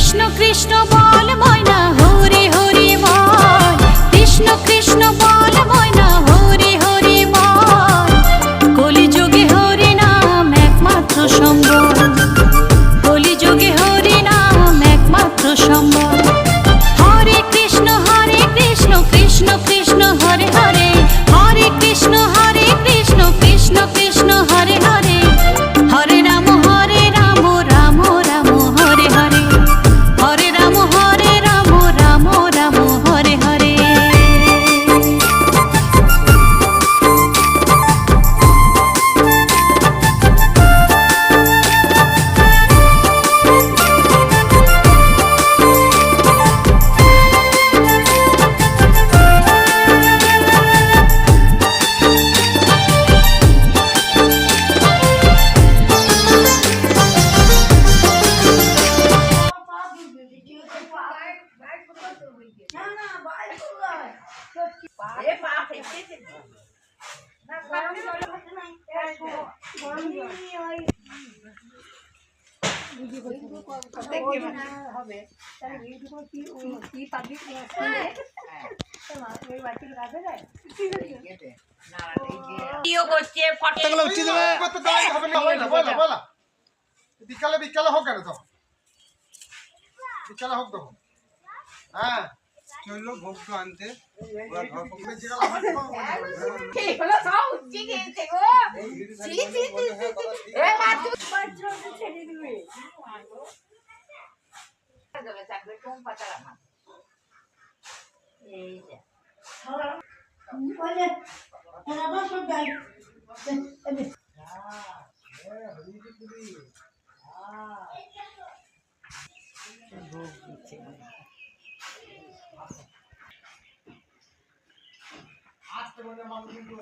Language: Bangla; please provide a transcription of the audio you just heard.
কৃষ্ণ কৃষ্ণ বল ময়না হরি হরি বল, কৃষ্ণ কৃষ্ণ বল ময়না হরি হরি বল। কলিযুগে হরি নাম একমাত্র সম্বল, কলিযুগে হরি নাম একমাত্র সম্বল। হরে কৃষ্ণ কৃষ্ণ কৃষ্ণ হরে হরে, হরে কৃষ্ণ কৃষ্ণ কৃষ্ণ হরে হরে। হরে রাম রাম রাম হরে হরে, হরে রাম রাম রাম হরে হরে। বিকালে বিকালে হোক কেন তখন, বিকালে হোক তখন। হ্যাঁ চললো ভোগ তো আনতে। আসতে বলে মানুষ কিন্তু